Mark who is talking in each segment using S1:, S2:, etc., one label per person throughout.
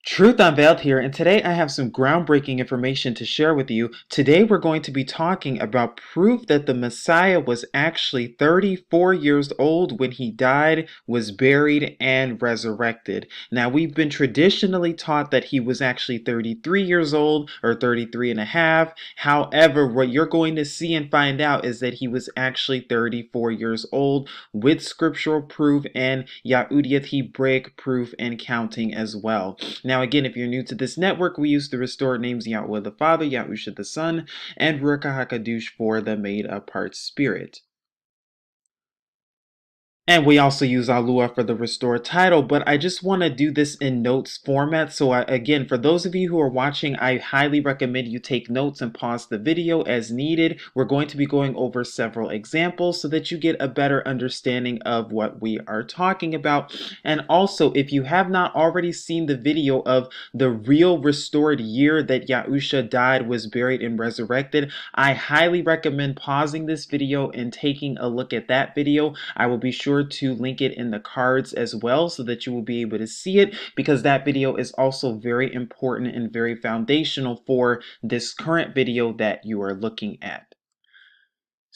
S1: Truth Unveiled here, and today I have some groundbreaking information to share with you. Today we're going to be talking about proof that the Messiah was actually 34 years old when he died, was buried, and resurrected. Now, we've been traditionally taught that he was actually 33 years old or 33 and a half. However, what you're going to see and find out is that he was actually 34 years old with scriptural proof and Yahudyth Hebraic proof and counting as well. Now, again, if you're new to this network, we use the restored names Yahweh the Father, Yahusha the Son, and Ruach HaKadosh for the made-apart spirit. And we also use Alua for the restored title, but I just want to do this in notes format. So again, for those of you who are watching, I highly recommend you take notes and pause the video as needed. We're going to be going over several examples so that you get a better understanding of what we are talking about. And also, if you have not already seen the video of the real restored year that Yahusha died, was buried, and resurrected, I highly recommend pausing this video and taking a look at that video. I will be sure to link it in the cards as well so that you will be able to see it, because that video is also very important and very foundational for this current video that you are looking at.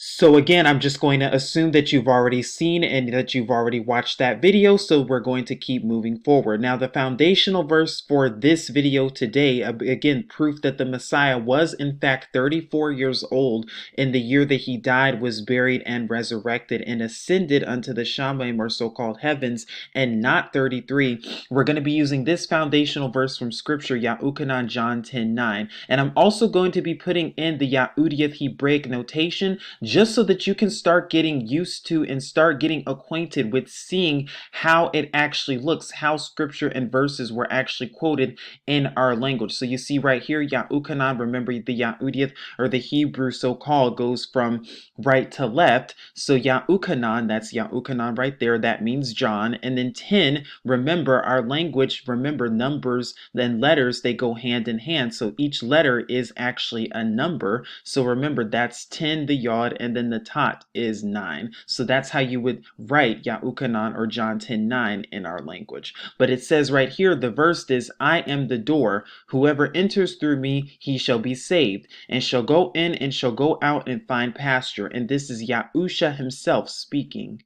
S1: So again, I'm just going to assume that you've already seen and that you've already watched that video, so we're going to keep moving forward. Now, the foundational verse for this video today, again, proof that the Messiah was in fact 34 years old in the year that he died, was buried, and resurrected, and ascended unto the Shamayim, or so-called heavens, and not 33. We're going to be using this foundational verse from Scripture, Yahukanan John 10:9. And I'm also going to be putting in the Yahudyth Hebraic notation, just so that you can start getting used to and start getting acquainted with seeing how it actually looks, how scripture and verses were actually quoted in our language. So you see right here, Yahukanan, remember the Yahudyth, or the Hebrew so-called, goes from right to left. So Yahukanan, that's Yahukanan right there, that means John. And then 10, remember our language, remember numbers, then letters, they go hand in hand. So each letter is actually a number. So remember, that's 10, the yod, and then the tot is 9. So that's how you would write Yahukanan, or John 10:9 in our language. But it says right here, the verse is, I am the door. Whoever enters through me, he shall be saved, and shall go in and shall go out and find pasture. And this is Yahusha himself speaking.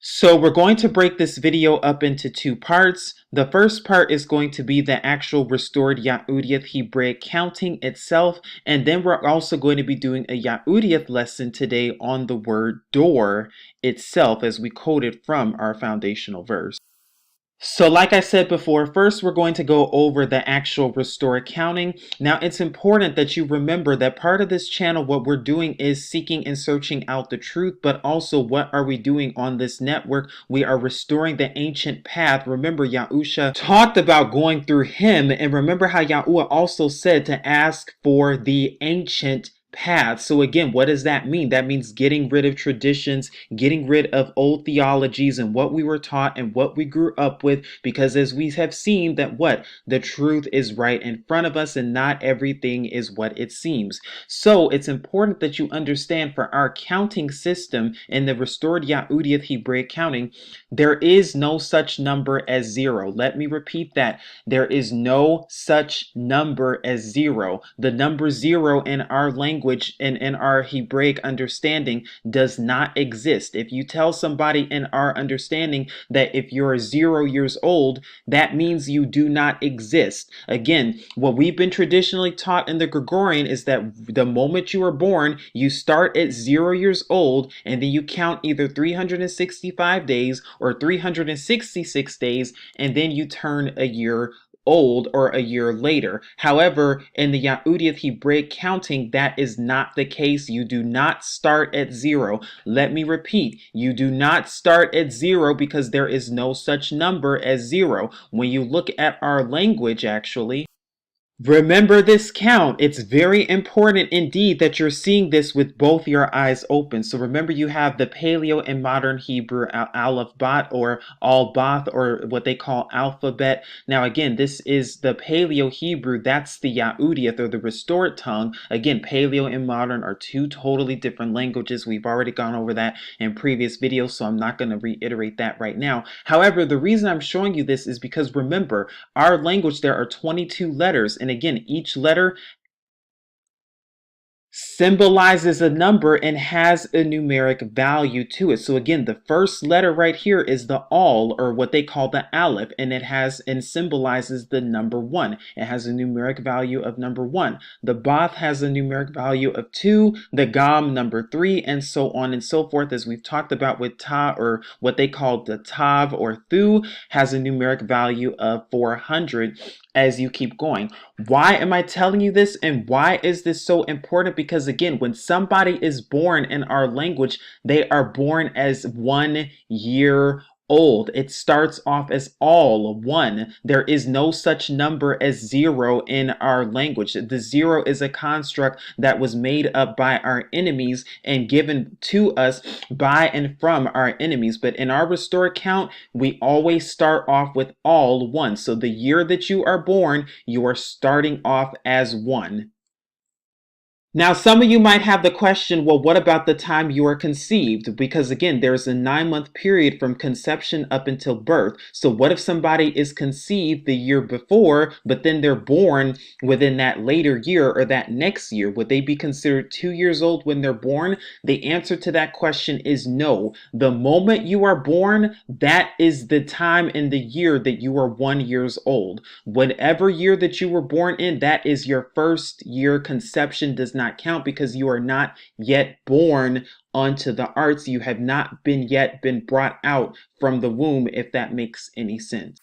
S1: So we're going to break this video up into two parts. The first part is going to be the actual restored Yahudyth Hebraic counting itself. And then we're also going to be doing a Yahudyth lesson today on the word door itself, as we quoted from our foundational verse. So like I said before, first we're going to go over the actual restore counting. Now, it's important that you remember that part of this channel, what we're doing is seeking and searching out the truth, but also what are we doing on this network? We are restoring the ancient path. Remember, Yahusha talked about going through him, and remember how Yahuwah also said to ask for the ancient path. So again, what does that mean? That means getting rid of traditions, getting rid of old theologies and what we were taught and what we grew up with, because as we have seen that what? The truth is right in front of us and not everything is what it seems. So it's important that you understand, for our counting system in the restored Yahudyth Hebraic counting, there is no such number as 0. Let me repeat that. There is no such number as 0. The number 0 in our language and in our Hebraic understanding does not exist. If you tell somebody in our understanding that if you're 0 years old, that means you do not exist. Again, what we've been traditionally taught in the Gregorian is that the moment you are born, you start at 0 years old, and then you count either 365 days or 366 days, and then you turn a year old or a year later. However, in the Yahudyth Hebraic counting, that is not the case. You do not start at 0. Let me repeat, you do not start at 0, because there is no such number as 0. When you look at our language, actually, Remember this count. It's very important indeed that you're seeing this with both your eyes open. So remember, you have the Paleo and Modern Hebrew Aleph Bat, or Al Bath, or what they call alphabet. Now again, this is the Paleo Hebrew. That's the Yahudyth, or the restored tongue. Again, Paleo and Modern are two totally different languages. We've already gone over that in previous videos, so I'm not going to reiterate that right now. However, the reason I'm showing you this is because remember, our language, there are 22 letters. And again, each letter symbolizes a number and has a numeric value to it. So again, the first letter right here is the Al, or what they call the Aleph, and it has and symbolizes the number 1. It has a numeric value of number 1. The Bath has a numeric value of 2, the Gam number 3, and so on and so forth, as we've talked about with Ta, or what they call the Tav or Thu, has a numeric value of 400 as you keep going. Why am I telling you this, and why is this so important? Because again, when somebody is born in our language, they are born as 1 year old. It starts off as all 1. There is no such number as 0 in our language. The 0 is a construct that was made up by our enemies and given to us by and from our enemies. But in our restored count, we always start off with all 1. So the year that you are born, you are starting off as 1. Now, some of you might have the question, well, what about the time you are conceived? Because again, there's a 9-month period from conception up until birth. So what if somebody is conceived the year before, but then they're born within that later year or that next year? Would they be considered 2 years old when they're born? The answer to that question is no. The moment you are born, that is the time in the year that you are 1 year old. Whatever year that you were born in, that is your first year. Conception does not count because you are not yet born onto the arts. You have not yet been brought out from the womb, if that makes any sense.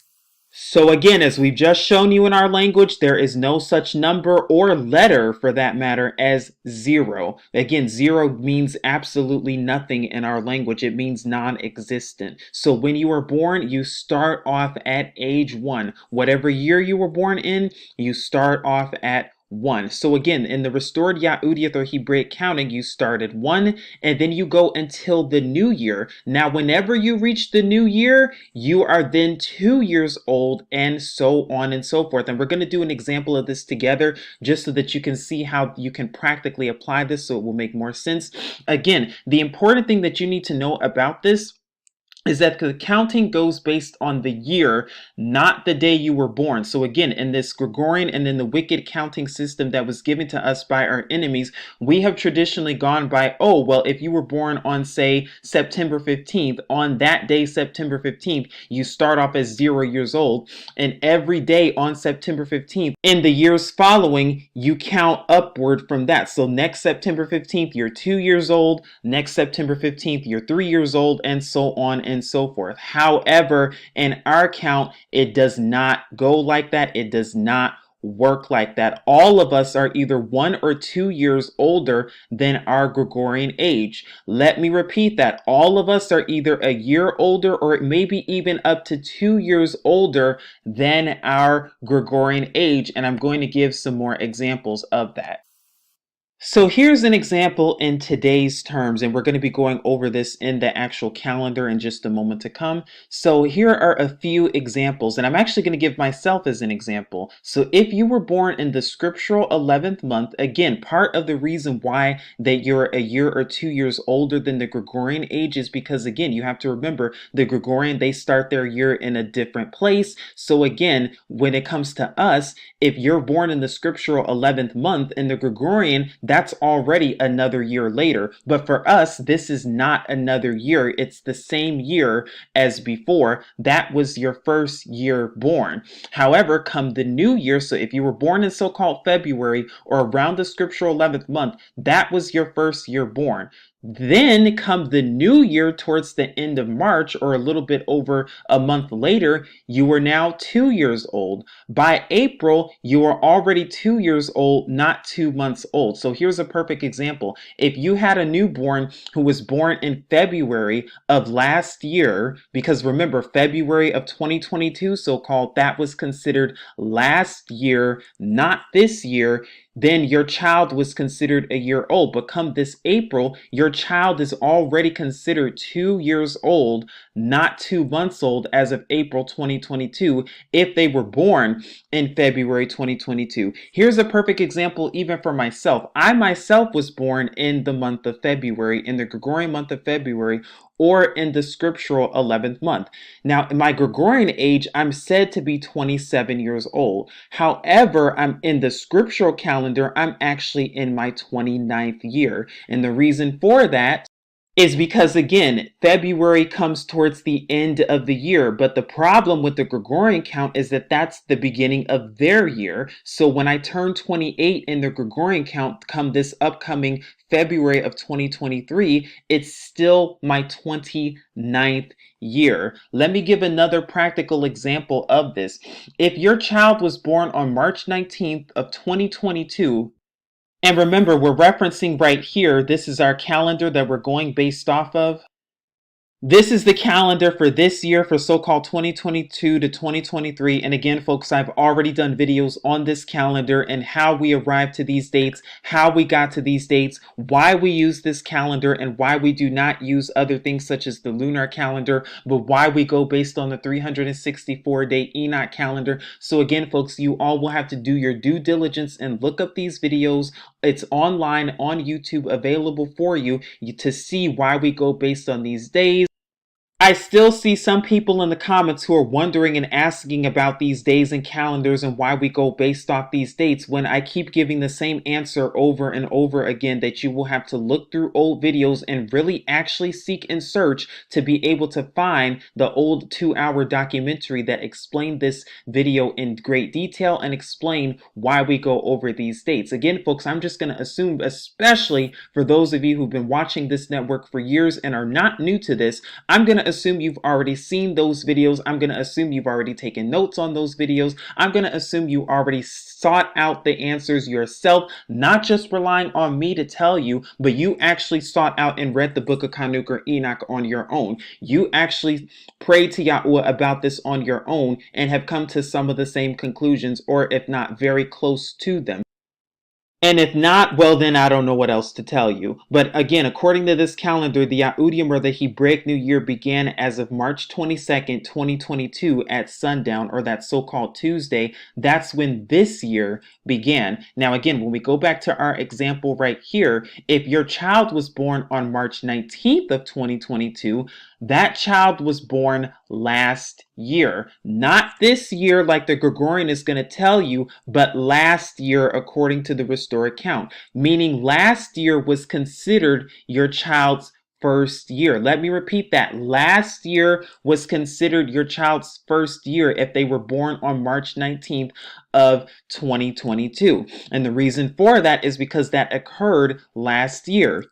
S1: So again, as we've just shown you in our language, there is no such number or letter, for that matter, as 0. Again, 0 means absolutely nothing in our language. It means non-existent. So when you are born, you start off at age 1. Whatever year you were born in, you start off at 1. So again, in the restored Yahudyth or Hebraic counting, you start at 1 and then you go until the new year. Now, whenever you reach the new year, you are then 2 years old, and so on and so forth. And we're going to do an example of this together just so that you can see how you can practically apply this, so it will make more sense. Again, the important thing that you need to know about this is that the counting goes based on the year, not the day you were born. So again, in this Gregorian and in the wicked counting system that was given to us by our enemies, we have traditionally gone by, oh, well, if you were born on, say, September 15th, on that day, September 15th, you start off as 0 years old. And every day on September 15th, in the years following, you count upward from that. So next September 15th, you're 2 years old. Next September 15th, you're 3 years old, and so on and so forth. However, in our count, it does not go like that. It does not work like that. All of us are either 1 or 2 years older than our Gregorian age. Let me repeat that. All of us are either a year older or maybe even up to 2 years older than our Gregorian age. And I'm going to give some more examples of that. So here's an example in today's terms, and we're going to be going over this in the actual calendar in just a moment to come. So here are a few examples, and I'm actually going to give myself as an example. So if you were born in the scriptural 11th month, again, part of the reason why that you're a year or 2 years older than the Gregorian age is because, again, you have to remember the Gregorian, they start their year in a different place. So again, when it comes to us, if you're born in the scriptural 11th month in the Gregorian, that's already another year later. But for us, this is not another year. It's the same year as before. That was your first year born. However, come the new year, so if you were born in so-called February or around the scriptural 11th month, that was your first year born. Then come the new year towards the end of March or a little bit over a month later, you are now 2 years old. By April, you are already 2 years old, not 2 months old. So here's a perfect example. If you had a newborn who was born in February of last year, because remember, February of 2022, so-called, that was considered last year, not this year, then your child was considered a year old. But come this April, your child is already considered 2 years old, not 2 months old as of April 2022, if they were born in February 2022. Here's a perfect example even for myself. I myself was born in the month of February, in the Gregorian month of February, or in the scriptural 11th month. Now, in my Gregorian age, I'm said to be 27 years old. However, I'm in the scriptural calendar, I'm actually in my 29th year. And the reason for that is because, again, February comes towards the end of the year, but the problem with the Gregorian count is that that's the beginning of their year. So when I turn 28 in the Gregorian count come this upcoming February of 2023, it's still my 29th year. Let me give another practical example of this. If your child was born on March 19th of 2022, and remember, we're referencing right here, this is our calendar that we're going based off of. This is the calendar for this year, for so-called 2022 to 2023. And again, folks, I've already done videos on this calendar and how we arrived to these dates, how we got to these dates, why we use this calendar, and why we do not use other things such as the lunar calendar, but why we go based on the 364-day Enoch calendar. So again, folks, you all will have to do your due diligence and look up these videos. It's online on YouTube, available for you to see why we go based on these days. I still see some people in the comments who are wondering and asking about these days and calendars and why we go based off these dates, when I keep giving the same answer over and over again, that you will have to look through old videos and really actually seek and search to be able to find the old 2-hour documentary that explained this video in great detail and explain why we go over these dates. Again, folks, I'm just going to assume, especially for those of you who've been watching this network for years and are not new to this, I'm going to assume you've already seen those videos. I'm going to assume you've already taken notes on those videos. I'm going to assume you already sought out the answers yourself, not just relying on me to tell you, but you actually sought out and read the book of Kanuk or Enoch on your own. You actually prayed to Yahuwah about this on your own and have come to some of the same conclusions, or if not very close to them. And if not, well, then I don't know what else to tell you. But again, according to this calendar, the Yahudyth, or the Hebraic New Year, began as of March 22nd, 2022 at sundown, or that so-called Tuesday. That's when this year began. Now, again, when we go back to our example right here, if your child was born on March 19th of 2022, that child was born last year, not this year like the Gregorian is going to tell you, but last year according to the restored count, meaning last year was considered your child's first year. Let me repeat that. Last year was considered your child's first year if they were born on March 19th of 2022. And the reason for that is because that occurred last year.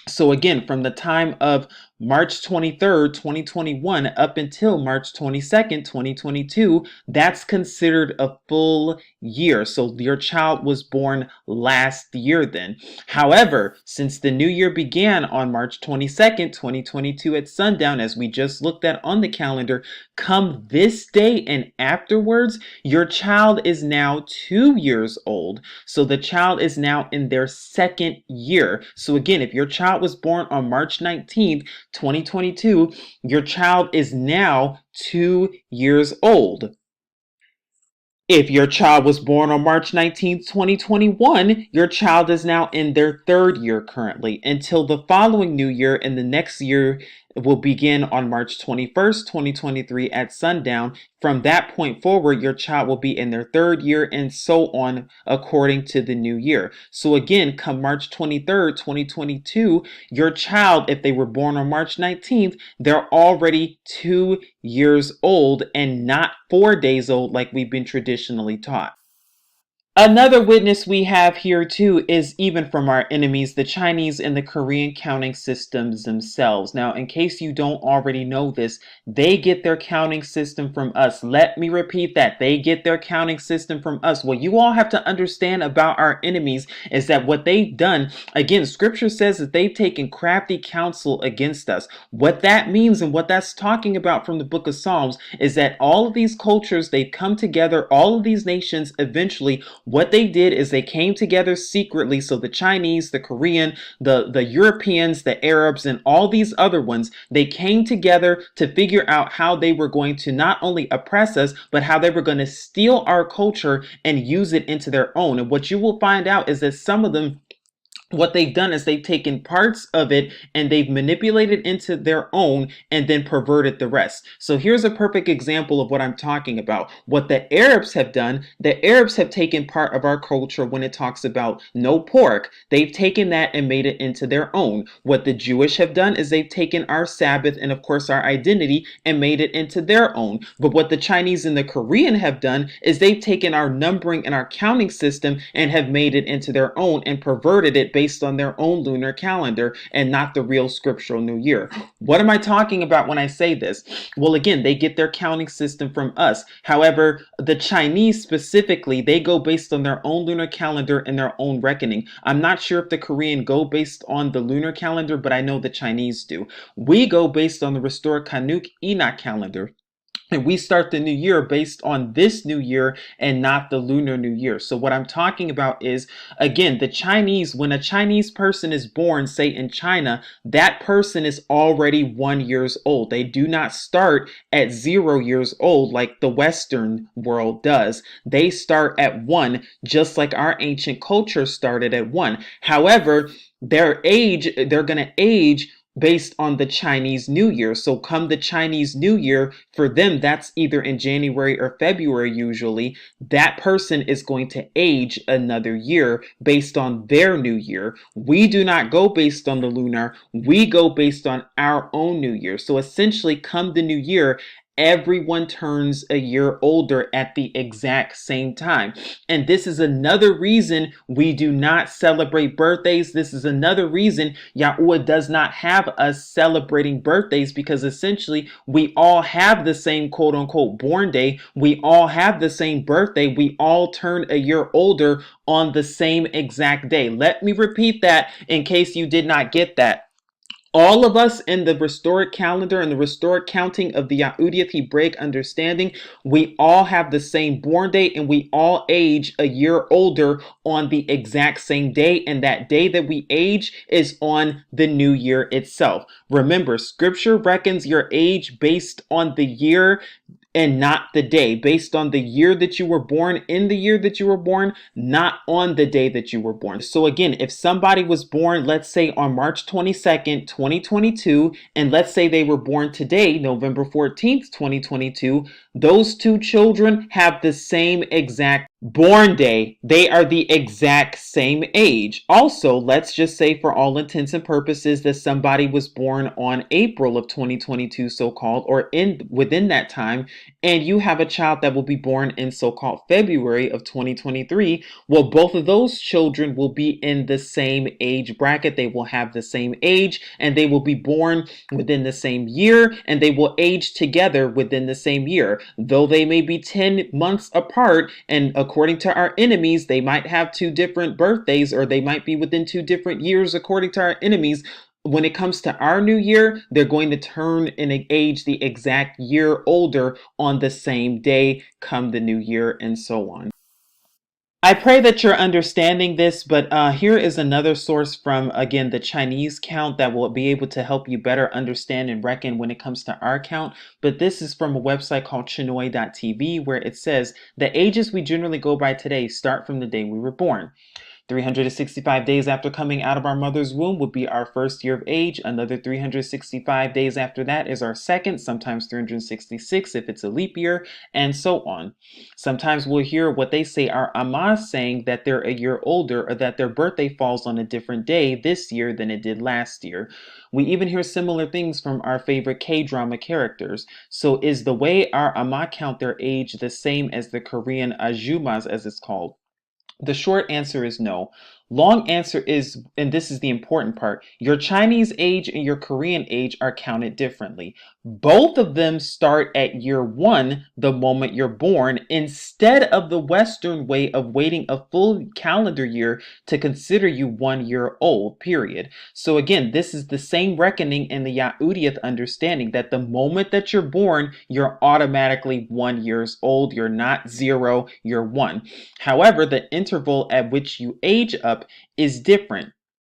S1: So again, from the time of March 23rd, 2021 up until March 22nd, 2022, that's considered a full year. So your child was born last year then. However, since the new year began on March 22nd, 2022 at sundown, as we just looked at on the calendar, come this day and afterwards, your child is now 2 years old. So the child is now in their second year. So again, if your child was born on March 19th, 2022, your child is now 2 years old. If your child was born on March 19th, 2021, your child is now in their third year currently, until the following new year, and the next year will begin on March 21st, 2023 at sundown. From that point forward, your child will be in their third year, and so on according to the new year. So again, come March 23rd, 2022, your child, if they were born on March 19th, they're already 2 years old and not 4 days old like we've been traditionally taught. Another witness we have here too is even from our enemies, the Chinese and the Korean counting systems themselves. Now, in case you don't already know this, they get their counting system from us. Let me repeat that. They get their counting system from us. What you all have to understand about our enemies is that what they've done, again, scripture says that they've taken crafty counsel against us. What that means and what that's talking about from the book of Psalms is that all of these cultures, they've come together, all of these nations eventually, what they did is they came together secretly. So the Chinese, the Korean, the Europeans, the Arabs, and all these other ones, they came together to figure out how they were going to not only oppress us, but how they were going to steal our culture and use it into their own. And what you will find out is that some of them, what they've done is they've taken parts of it and they've manipulated into their own and then perverted the rest. So here's a perfect example of what I'm talking about. What the Arabs have done, the Arabs have taken part of our culture when it talks about no pork. They've taken that and made it into their own. What the Jewish have done is they've taken our Sabbath and of course our identity and made it into their own. But what the Chinese and the Korean have done is they've taken our numbering and our counting system and have made it into their own and perverted it based on their own lunar calendar and not the real scriptural new year. What am I talking about when I say this? Well, again, they get their counting system from us. However, the Chinese specifically, they go based on their own lunar calendar and their own reckoning. I'm not sure if the Korean go based on the lunar calendar, but I know the Chinese do. We go based on the restored Kanuk Enoch calendar. And we start the new year based on this new year and not the lunar new year. So what I'm talking about is, again, the Chinese, when a Chinese person is born, say in China, that person is already 1 year old. They do not start at 0 years old like the Western world does. They start at 1, just like our ancient culture started at 1. However, they're going to age based on the Chinese New Year. So come the Chinese New Year, for them, that's either in January or February usually, that person is going to age another year based on their new year. We do not go based on the lunar, we go based on our own new year. So essentially, come the new year, everyone turns a year older at the exact same time. And this is another reason we do not celebrate birthdays. This is another reason Yahuwah does not have us celebrating birthdays, because essentially we all have the same quote unquote born day. We all have the same birthday. We all turn a year older on the same exact day. Let me repeat that in case you did not get that. All of us in the restored calendar and the restored counting of the Yahudyth Hebraic understanding, we all have the same born date and we all age a year older on the exact same day. And that day that we age is on the new year itself. Remember, scripture reckons your age based on the year and not the day, based on the year that you were born, in the year that you were born, not on the day that you were born. So again, if somebody was born, let's say on March 22nd, 2022, and let's say they were born today, November 14th, 2022, those two children have the same exact born day. They are the exact same age. Also, let's just say for all intents and purposes that somebody was born on April of 2022, so-called, or within that time, and you have a child that will be born in so-called February of 2023. Well, both of those children will be in the same age bracket. They will have the same age and they will be born within the same year and they will age together within the same year. Though they may be 10 months apart, and according to our enemies, they might have two different birthdays, or they might be within 2 different years according to our enemies. When it comes to our new year, they're going to turn and age the exact year older on the same day come the new year, and so on. I pray that you're understanding this, but here is another source from, again, the Chinese count that will be able to help you better understand and reckon when it comes to our count. But this is from a website called Chinoy.tv, where it says the ages we generally go by today start from the day we were born. 365 days after coming out of our mother's womb would be our first year of age. Another 365 days after that is our second, sometimes 366 if it's a leap year, and so on. Sometimes we'll hear what they say our amas saying that they're a year older, or that their birthday falls on a different day this year than it did last year. We even hear similar things from our favorite K-drama characters. So is the way our ama count their age the same as the Korean ajumas, as it's called? The short answer is no. Long answer is, and this is the important part, your Chinese age and your Korean age are counted differently. Both of them start at year one, the moment you're born, instead of the Western way of waiting a full calendar year to consider you 1 year old, period. So again, this is the same reckoning in the Yahudyth understanding that the moment that you're born, you're automatically 1 year old. You're not 0, you're 1. However, the interval at which you age up is different.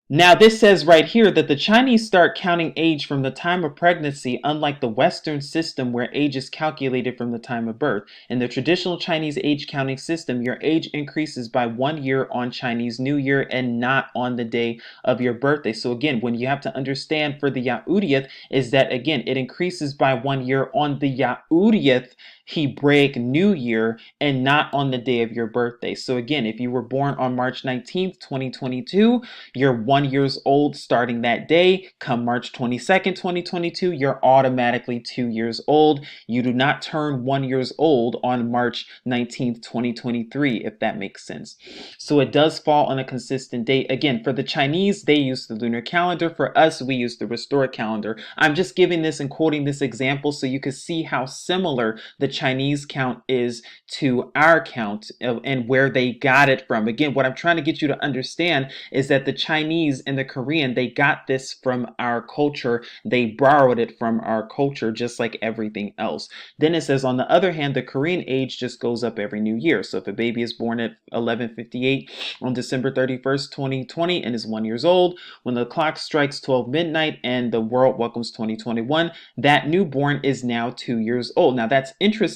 S1: Now, this says right here that the Chinese start counting age from the time of pregnancy, unlike the Western system where age is calculated from the time of birth. In the traditional Chinese age counting system, your age increases by 1 year on Chinese New Year and not on the day of your birthday. So again, when you have to understand for the Yahudyth is that, again, it increases by 1 year on the Yahudyth Hebraic New Year and not on the day of your birthday. So again, if you were born on March 19th, 2022, you're 1 year old starting that day. Come March 22nd, 2022, you're automatically 2 years old. You do not turn 1 year old on March 19th, 2023, if that makes sense. So it does fall on a consistent date. Again, for the Chinese, they use the lunar calendar. For us, we use the restored calendar. I'm just giving this and quoting this example so you can see how similar the Chinese count is to our count and where they got it from. Again, what I'm trying to get you to understand is that the Chinese and the Korean, they got this from our culture. They borrowed it from our culture, just like everything else. Then it says, on the other hand, the Korean age just goes up every new year. So if a baby is born at 11:58 on December 31st, 2020 and is 1 year old, when the clock strikes 12 midnight and the world welcomes 2021, that newborn is now 2 years old. Now that's interesting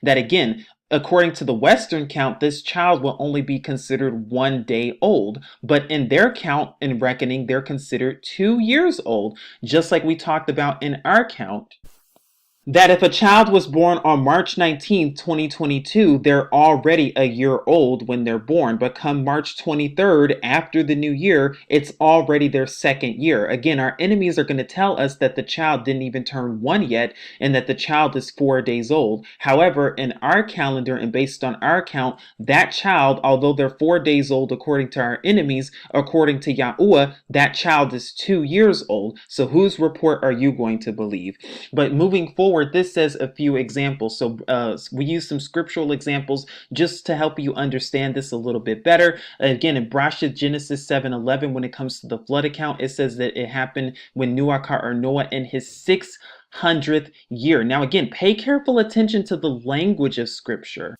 S1: that, again, according to the Western count, this child will only be considered 1 day old. But in their count and reckoning, they're considered 2 years old, just like we talked about in our count. That if a child was born on March 19th, 2022, they're already 1 year old when they're born. But come March 23rd, after the new year, it's already their 2nd year. Again, our enemies are going to tell us that the child didn't even turn 1 yet and that the child is 4 days old. However, in our calendar and based on our count, that child, although they're 4 days old according to our enemies, according to Yahuwah, that child is 2 years old. So whose report are you going to believe? But moving forward, this says a few examples. So we use some scriptural examples just to help you understand this a little bit better. Again, in Brashit Genesis 7:11, when it comes to the flood account, it says that it happened when Noah in his 600th year. Now, again, pay careful attention to the language of scripture.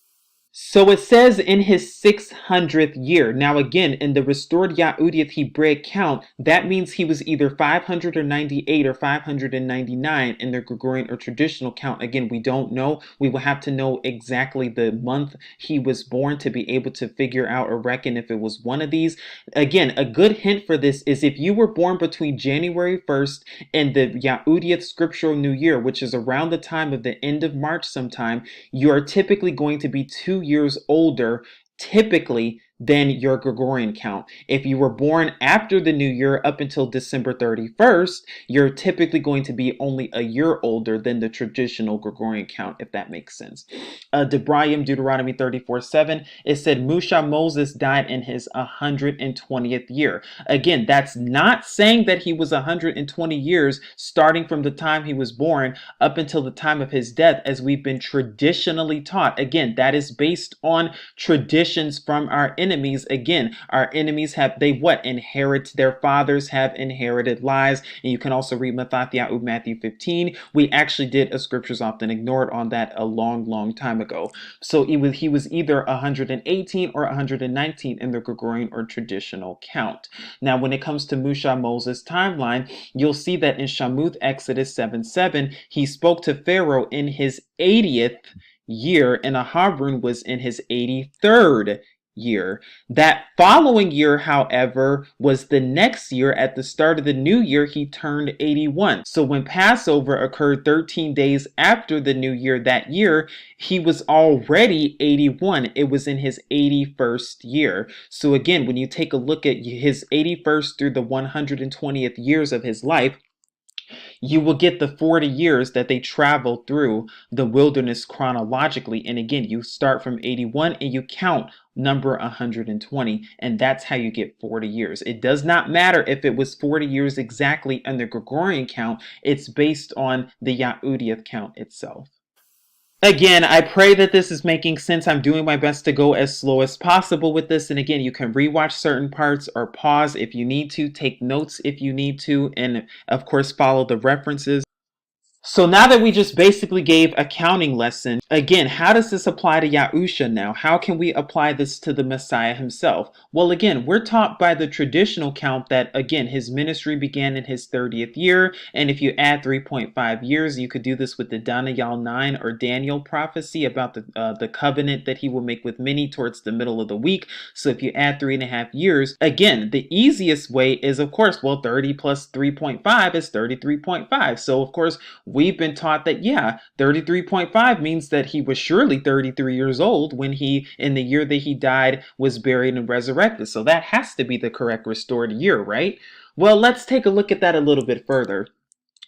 S1: So it says in his 600th year. Now again, in the restored Yahudyth Hebraic count, that means he was either 598 or 599 in the Gregorian or traditional count. Again, we don't know. We will have to know exactly the month he was born to be able to figure out or reckon if it was one of these. Again, a good hint for this is if you were born between January 1st and the Yahudyth scriptural New Year, which is around the time of the end of March sometime, you are typically going to be 2 years older, typically, than your Gregorian count. If you were born after the new year up until December 31st, you're typically going to be only 1 year older than the traditional Gregorian count, if that makes sense. Debrayim, Deuteronomy 34:7, it said Moses died in his 120th year. Again, that's not saying that he was 120 years starting from the time he was born up until the time of his death, as we've been traditionally taught. Again, that is based on traditions from our enemies. Again, our enemies inherit, their fathers have inherited lies. And you can also read Matthew 15. We actually did a Scriptures Often Ignored on that a long time ago. So he was either 118 or 119 in the Gregorian or traditional count. Now, when it comes to Moses' timeline, you'll see that in Shamuth Exodus 7:7, he spoke to Pharaoh in his 80th year, and Aharon was in his 83rd year. That following year, however, was the next year. At the start of the new year, he turned 81. So when Passover occurred 13 days after the new year that year, he was already 81. It was in his 81st year. So again, when you take a look at his 81st through the 120th years of his life, you will get the 40 years that they traveled through the wilderness chronologically. And again, you start from 81 and you count number 120, and that's how you get 40 years. It does not matter if it was 40 years exactly in the Gregorian count. It's based on the Yahudyth count itself. Again, I pray that this is making sense. I'm doing my best to go as slow as possible with this. And again, you can rewatch certain parts or pause if you need to, take notes if you need to, and of course, follow the references. So now that we just basically gave a counting lesson, again, how does this apply to Yahusha now? How can we apply this to the Messiah himself? Well, again, we're taught by the traditional count that, again, his ministry began in his 30th year. And if you add 3.5 years, you could do this with the Daniel 9 or Daniel prophecy about the covenant that he will make with many towards the middle of the week. So if you add 3.5 years, again, the easiest way is, of course, well, 30 plus 3.5 is 33.5. So, of course, we've been taught that, yeah, 33.5 means that he was surely 33 years old when he, in the year that he died, was buried and resurrected. So that has to be the correct restored year, right? Well, let's take a look at that a little bit further.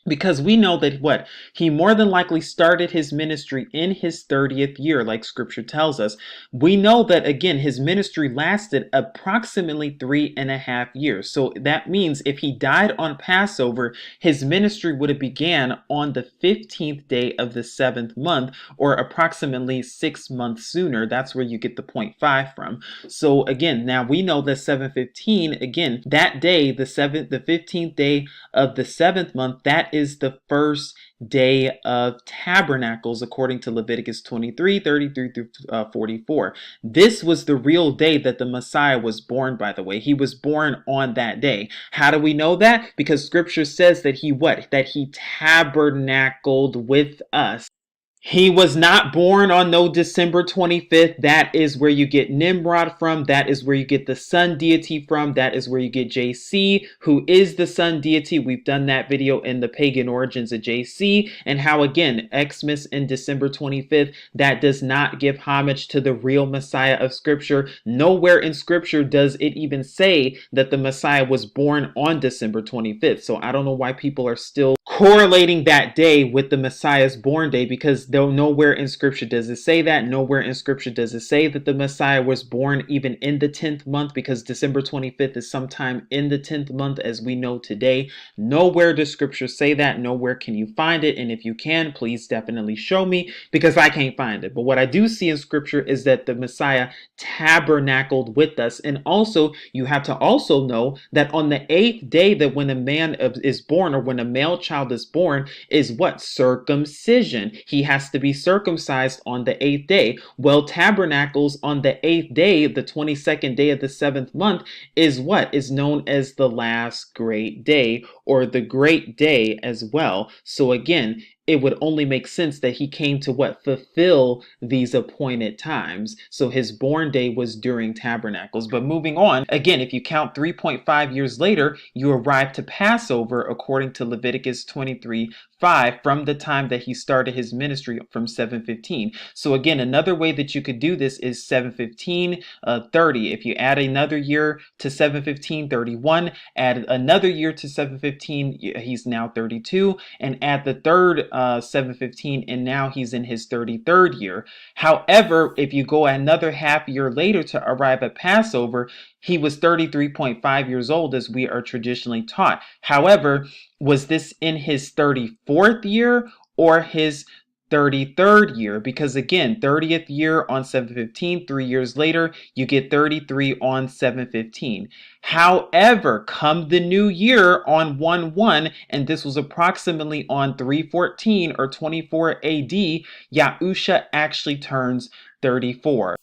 S1: Because we know that what? He more than likely started his ministry in his 30th year, like scripture tells us. We know that, again, his ministry lasted approximately 3.5 years. So that means if he died on Passover, his ministry would have began on the 15th day of the 7th month, or approximately 6 months sooner. That's where you get the 0.5 from. So again, now we know that 715, again, that day, the 15th day of the 7th month, that is the first day of tabernacles according to Leviticus 23, 33 through 44. This was the real day that the Messiah was born, by the way. He was born on that day. How do we know that? Because scripture says that he what? That he tabernacled with us. He was not born on no December 25th. That is where you get Nimrod from. That is where you get the sun deity from. That is where you get JC, who is the sun deity. We've done that video in the pagan origins of JC, and how, again, Xmas in December 25th, that does not give homage to the real Messiah of Scripture. Nowhere in Scripture does it even say that the Messiah was born on December 25th. So I don't know why people are still correlating that day with the Messiah's born day, because though nowhere in scripture does it say that. Nowhere in scripture does it say that the Messiah was born even in the 10th month, because December 25th is sometime in the 10th month as we know today. Nowhere does scripture say that. Nowhere can you find it. And if you can, please definitely show me, because I can't find it. But what I do see in scripture is that the Messiah tabernacled with us. And also, you have to also know that on the 8th day, that when a man is born, or when a male child is born, is what? Circumcision. He has to be circumcised on the 8th day. Well, tabernacles on the 8th day, the 22nd day of the 7th month, is what? Is known as the last great day, or the great day as well. So again, it would only make sense that he came to what? Fulfill these appointed times. So his born day was during tabernacles. But moving on, again, if you count 3.5 years later, you arrive to Passover according to Leviticus 23:5, from the time that he started his ministry from 715. So again, another way that you could do this is 715, 30. If you add another year to 715, 31, add another year to 715, he's now 32, and add the third 715, and now he's in his 33rd year. However, if you go another half year later to arrive at Passover, he was 33.5 years old, as we are traditionally taught. However, was this in his 34th year or his 33rd year? Because again, 30th year on 715, 3 years later, you get 33 on 715. However, come the new year on 1/1, and this was approximately on 314 or 24 AD, Yahusha actually turns 34.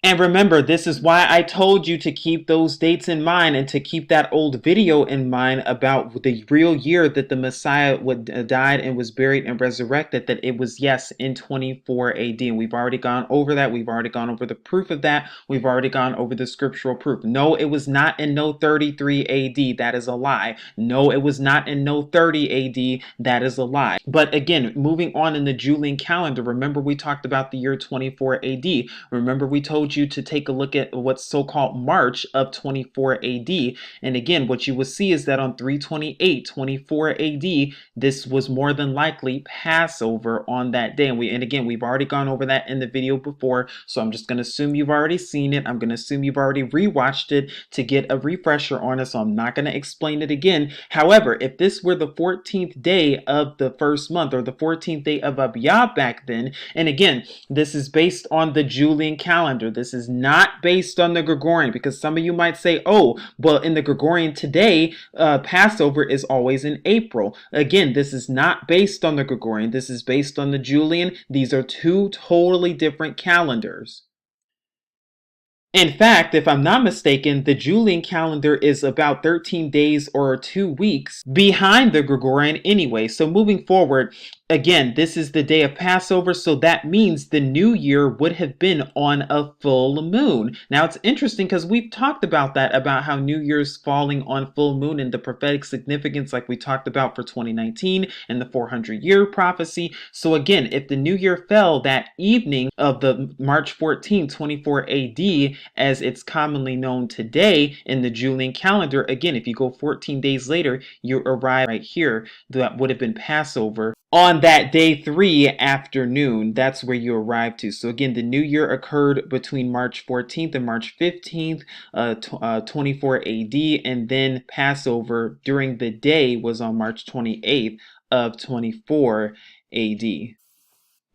S1: And remember, this is why I told you to keep those dates in mind, and to keep that old video in mind about the real year that the Messiah died and was buried and resurrected, that it was, yes, in 24 AD. And we've already gone over that. We've already gone over the proof of that. We've already gone over the scriptural proof. No, it was not in no 33 AD. That is a lie. No, it was not in no 30 AD. That is a lie. But again, moving on in the Julian calendar, remember we talked about the year 24 AD. Remember we told you told you to take a look at what's so-called March of 24 AD. And again, what you will see is that on 3/28/24 AD, this was more than likely Passover on that day. And again, we've already gone over that in the video before, so I'm just going to assume you've already seen it. I'm going to assume you've already rewatched it to get a refresher on it, so I'm not going to explain it again. However, if this were the 14th day of the first month, or the 14th day of Abiyab back then, and again, this is based on the Julian calendar. This is not based on the Gregorian, because some of you might say, oh, well, in the Gregorian today, Passover is always in April. Again, this is not based on the Gregorian. This is based on the Julian. These are two totally different calendars. In fact, if I'm not mistaken, the Julian calendar is about 13 days or 2 weeks behind the Gregorian anyway. So moving forward, again, this is the day of Passover, so that means the new year would have been on a full moon. Now, it's interesting because we've talked about that, about how New Year's falling on full moon and the prophetic significance, like we talked about for 2019 and the 400-year prophecy. So again, if the new year fell that evening of the March 14, 24 AD, as it's commonly known today in the Julian calendar, again, if you go 14 days later, you arrive right here. That would have been Passover on that day 3 afternoon. That's where you arrive to. So again, the new year occurred between March 14th and March 15th, 24 AD, and then Passover during the day was on March 28th of 24 AD.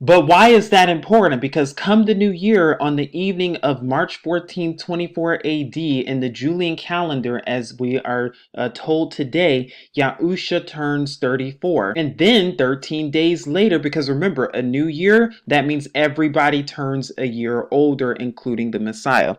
S1: But why is that important? Because come the new year, on the evening of March 14, 24 AD, in the Julian calendar, as we are told today, Yahusha turns 34. And then 13 days later, because remember, a new year, that means everybody turns a year older, including the Messiah.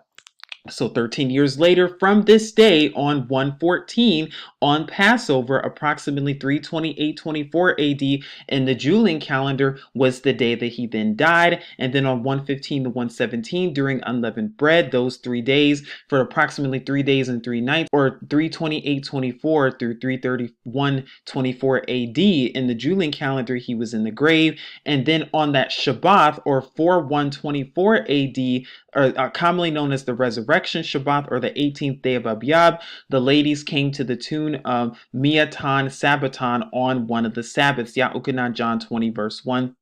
S1: So 13 years later from this day, on 1/14, on Passover, approximately 3/28/24 AD, in the Julian calendar, was the day that he then died. And then on 1/15 to 1/17, during unleavened bread, those 3 days, for approximately 3 days and 3 nights, or 3/28/24 through 3/31/24 AD, in the Julian calendar, he was in the grave. And then on that Shabbat, or 4/1/24 AD, or commonly known as the Resurrection Shabbat, or the 18th day of Abiyab, the ladies came to the tune of Miatan Sabbaton on one of the Sabbaths. Yahudyth, John 20, verse 1.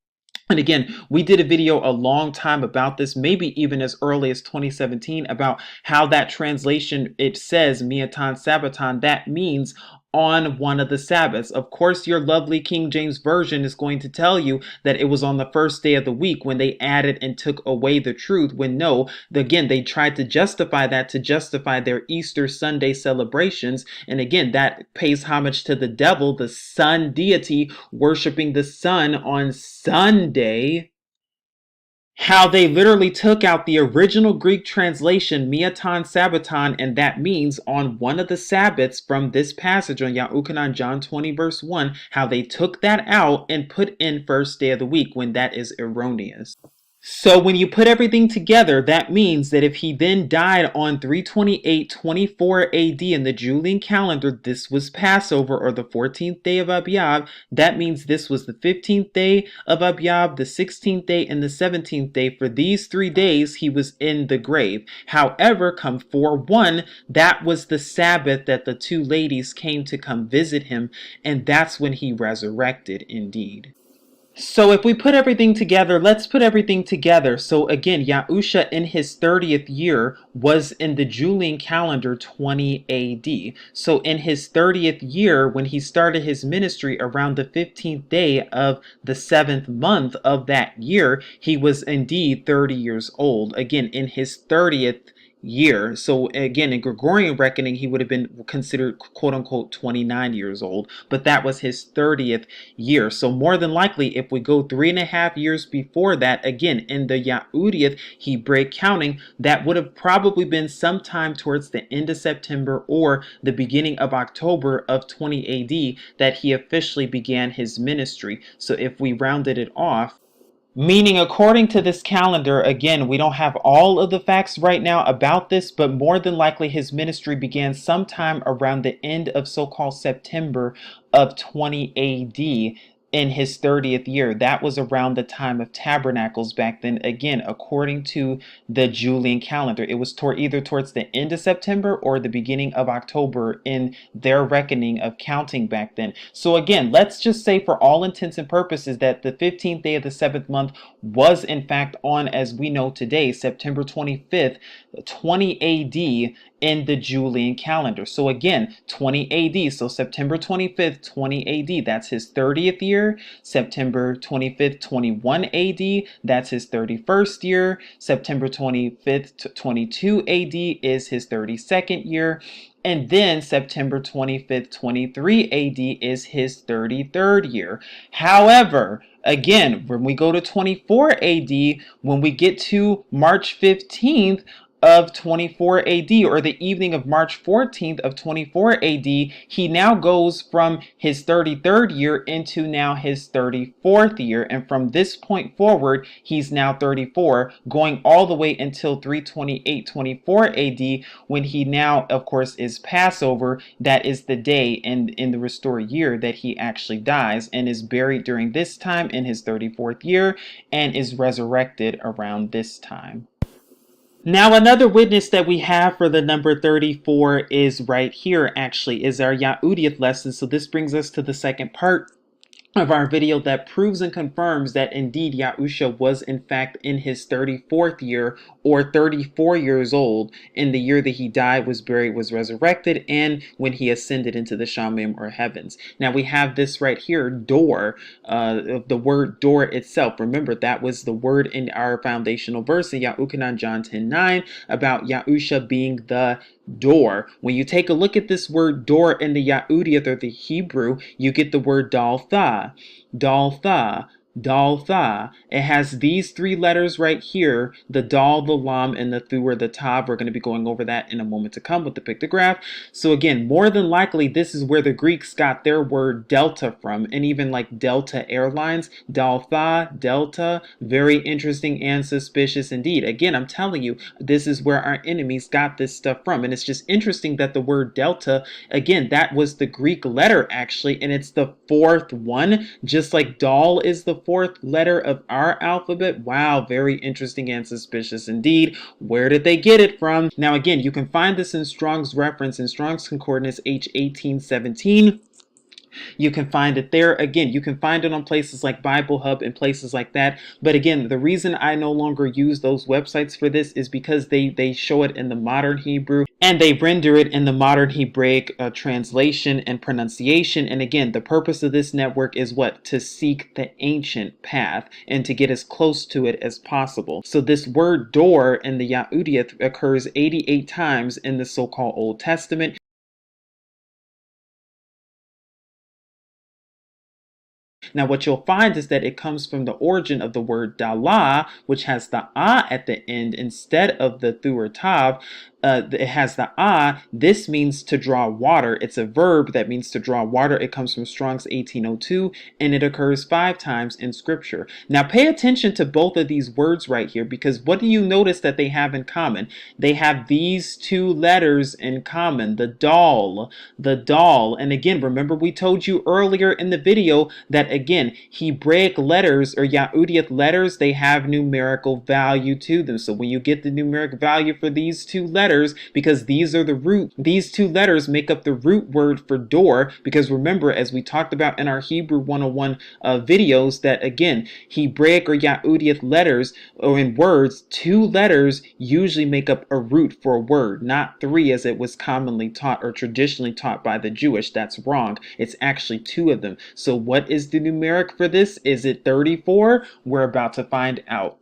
S1: And again, we did a video a long time about this, maybe even as early as 2017, about how that translation, it says Miatan Sabbaton, that means on one of the Sabbaths. Of course, your lovely King James Version is going to tell you that it was on the first day of the week when they added and took away the truth, when no, again, they tried to justify that to justify their Easter Sunday celebrations. And again, that pays homage to the devil, the sun deity, worshiping the sun on Sunday. How they literally took out the original Greek translation, Miatan Sabbaton, and that means on one of the Sabbaths, from this passage on Yahudyth, John 20, verse 1, how they took that out and put in first day of the week, when that is erroneous. So when you put everything together, that means that if he then died on 3/28/24 AD in the Julian calendar, this was Passover, or the 14th day of Abiyab. That means this was the 15th day of Abiyab, the 16th day, and the 17th day. For these 3 days, he was in the grave. However, come 4/1, that was the Sabbath that the 2 ladies came to come visit him, and that's when he resurrected indeed. So if we put everything together, let's put everything together. So again, Yahusha in his 30th year was in the Julian calendar 20 AD. So in his 30th year, when he started his ministry around the 15th day of the 7th month of that year, he was indeed 30 years old. Again, in his 30th year. So again, in Gregorian reckoning, he would have been considered quote unquote 29 years old, but that was his 30th year. So more than likely, if we go 3.5 years before that, again, in the Yahudyth Hebraic counting, that would have probably been sometime towards the end of September or the beginning of October of 20 AD that he officially began his ministry. So if we rounded it off, meaning according to this calendar, again, we don't have all of the facts right now about this, but more than likely his ministry began sometime around the end of so-called September of 20 AD. in his 30th year. That was around the time of tabernacles back then. Again, according to the Julian calendar, it was either towards the end of September or the beginning of October in their reckoning of counting back then. So again, let's just say for all intents and purposes that the 15th day of the 7th month was in fact on, as we know today, September 25th, 20 AD in the Julian calendar. So again, 20 AD, so September 25th, 20 AD, that's his 30th year. September 25th, 21 AD, that's his 31st year. September 25th to 22 AD is his 32nd year. And then September 25th, 23 AD is his 33rd year. However, again, when we go to 24 AD, when we get to March 15th, of 24 AD, or the evening of March 14th of 24 AD, he now goes from his 33rd year into now his 34th year. And from this point forward, he's now 34, going all the way until 328-24 AD, when he now, of course, is Passover. That is the day in the restored year that he actually dies and is buried during this time in his 34th year and is resurrected around this time. Now, another witness that we have for the number 34 is right here, actually, is our Yahudyth lesson. So this brings us to the second part of our video that proves and confirms that indeed Yahusha was in fact in his 34th year, or 34 years old, in the year that he died, was buried, was resurrected, and when he ascended into the Shamim, or heavens. Now we have this right here, door, the word door itself. Remember, that was the word in our foundational verse in Yahukanan John 10:9 about Yahusha being the door. When you take a look at this word door in the Yahudyth, or the Hebrew, you get the word daltha, daltha, daltha. It has these three letters right here, the dal, the lam, and the thu, or the tav. We're going to be going over that in a moment to come with the pictograph. So again, more than likely, this is where the Greeks got their word delta from, and even like Delta Airlines, daltha, delta. Very interesting and suspicious indeed. Again, I'm telling you, this is where our enemies got this stuff from. And it's just interesting that the word delta, again, that was the Greek letter actually, and it's the fourth one, just like dal is the fourth letter of our alphabet. Wow, very interesting and suspicious indeed. Where did they get it from? Now again, you can find this in Strong's reference, in Strong's Concordance H1817. You can find it there. Again, you can find it on places like Bible Hub and places like that. But again, the reason I no longer use those websites for this is because they show it in the modern Hebrew, and they render it in the modern Hebraic translation and pronunciation. And again, the purpose of this network is what? To seek the ancient path and to get as close to it as possible. So this word door in the Yahudyth occurs 88 times in the so-called Old Testament. Now, what you'll find is that it comes from the origin of the word dala, which has the ah at the end instead of the thu or tav. It has the ah. This means to draw water. It's a verb that means to draw water. It comes from Strong's 1802, and it occurs 5 times in Scripture. Now, pay attention to both of these words right here, because what do you notice that they have in common? They have these two letters in common, the dal, the dal. And again, remember we told you earlier in the video that, again, Hebraic letters, or Yahudyth letters, they have numerical value to them. So when you get the numeric value for these two letters, because these are the root, these two letters make up the root word for door. Because remember, as we talked about in our Hebrew 101 videos, that again, Hebraic or Yahudyth letters, or in words, 2 letters usually make up a root for a word, not 3 as it was commonly taught or traditionally taught by the Jewish. That's wrong. It's actually 2 of them. So what is the numeric for this? Is it 34? We're about to find out.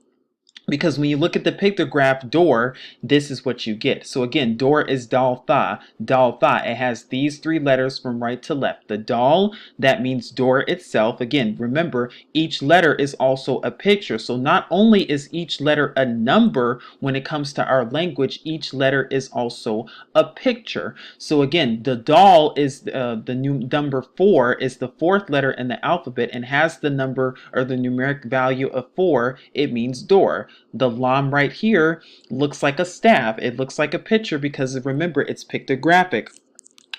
S1: Because when you look at the pictograph door, this is what you get. So again, door is daltha, daltha. It has these 3 letters from right to left. The dal, that means door itself. Again, remember, each letter is also a picture. So not only is each letter a number, when it comes to our language, each letter is also a picture. So again, the dal is the new number 4 is the 4th letter in the alphabet and has the number, or the numeric value of 4. It means door. The lam right here looks like a staff. It looks like a picture because remember, it's pictographic.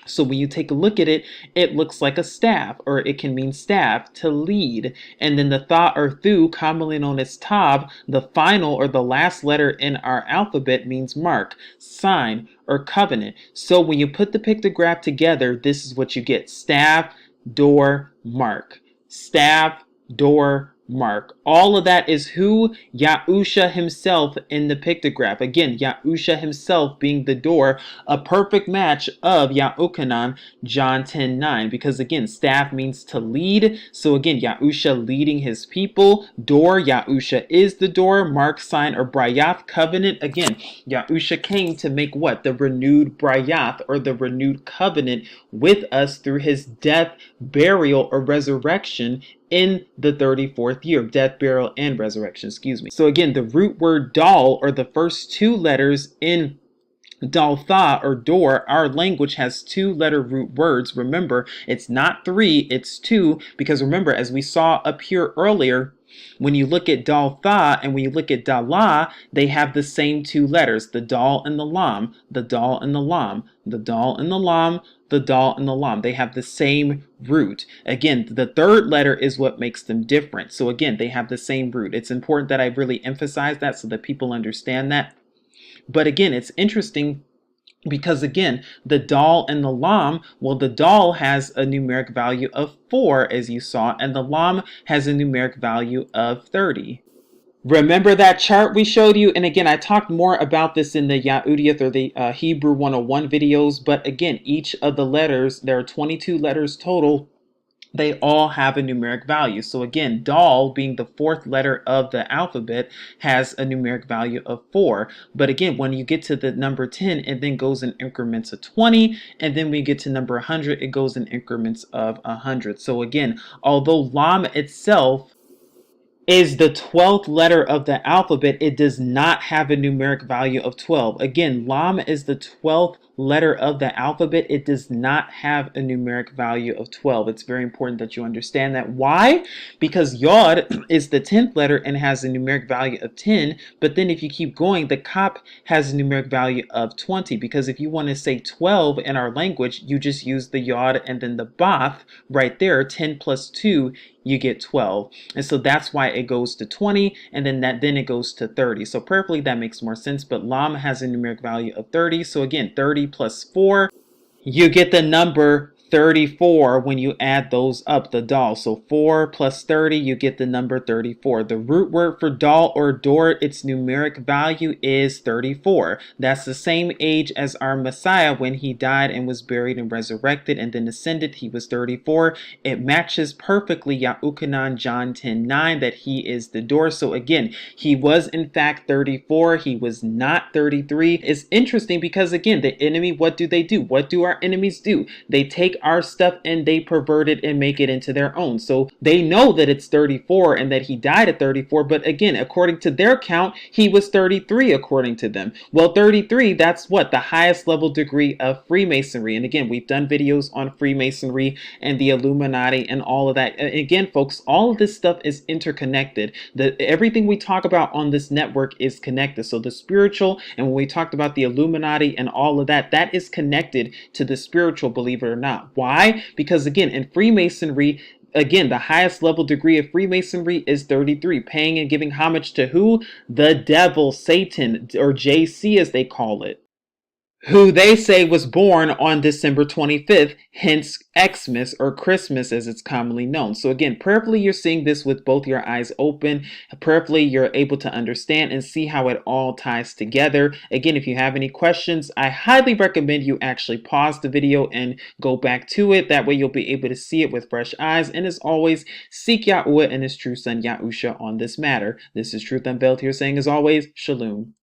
S1: So when you take a look at it, it looks like a staff, or it can mean staff, to lead. And then the tha or thu, commonly known as tav, the final or the last letter in our alphabet, means mark, sign, or covenant. So when you put the pictograph together, this is what you get: staff, door, mark. Staff, door, mark. All of that is who? Yahusha himself in the pictograph. Again, Yahusha himself being the door, a perfect match of Yahukanan, John 10:9. Because again, staff means to lead. So again, Yahusha leading his people. Door, Yahusha is the door. Mark, sign, or brayath, covenant. Again, Yahusha came to make what? The renewed brayath, or the renewed covenant with us through his death, burial, or resurrection in the 34th year. Death, burial, and resurrection, excuse me. So again, the root word dal, or the first two letters in Daltha, or door, our language has two-letter root words. Remember, it's not three, it's two, because remember, as we saw up here earlier, when you look at Daltha and when you look at Dala, they have the same two letters, the Dal and the Lam, the Dal and the Lam, the Dal and the Lam, the Dal and the Lam. They have the same root. Again, the third letter is what makes them different. So again, they have the same root. It's important that I really emphasize that so that people understand that. But again, it's interesting because again, the Dal and the Lam, well, the Dal has a numeric value of 4, as you saw, and the Lam has a numeric value of 30. Remember that chart we showed you? And again, I talked more about this in the Yahudyth or the Hebrew 101 videos. But again, each of the letters, there are 22 letters total. They all have a numeric value. So again, Dal, being the fourth letter of the alphabet, has a numeric value of 4. But again, when you get to the number 10, it then goes in increments of 20. And then when you get to number 100, it goes in increments of 100. So again, although Lam itself is the 12th letter of the alphabet, it does not have a numeric value of 12. Again, Lam is the 12th letter of the alphabet. It does not have a numeric value of 12. It's very important that you understand that. Why? Because Yod is the 10th letter and has a numeric value of 10. But then if you keep going, the Kap has a numeric value of 20. Because if you want to say 12 in our language, you just use the Yod and then the Bath right there. 10 plus 2, you get 12. And so that's why it goes to 20, and then it goes to 30. So prayerfully that makes more sense, but Lam has a numeric value of 30. So again, 30 plus 4, you get the number 34 when you add those up, the Dal. So 4 plus 30, you get the number 34. The root word for Dal or door, its numeric value is 34. That's the same age as our Messiah when he died and was buried and resurrected and then ascended. He was 34. It matches perfectly Yahukanan John 10:9 that he is the door. So again, he was in fact 34. He was not 33. It's interesting because again, the enemy, what do they do? What do our enemies do? They take our stuff and they pervert it and make it into their own. So they know that it's 34 and that he died at 34, but again, according to their count, he was 33 according to them. Well, 33, that's what? The highest level degree of Freemasonry. And again, we've done videos on Freemasonry and the Illuminati and all of that. Again, folks, all of this stuff is interconnected. Everything we talk about on this network is connected. So the spiritual, and when we talked about the Illuminati and all of that, that is connected to the spiritual, believe it or not. Why? Because again, in Freemasonry, again, the highest level degree of Freemasonry is 33. Paying and giving homage to who? The devil, Satan, or JC as they call it, who they say was born on December 25th, hence Xmas or Christmas as it's commonly known. So again, prayerfully you're seeing this with both your eyes open. Prayerfully you're able to understand and see how it all ties together. Again, if you have any questions, I highly recommend you actually pause the video and go back to it. That way you'll be able to see it with fresh eyes. And as always, seek Yahuwah and his true son Yahusha on this matter. This is Truth Unveiled here saying as always, Shalom.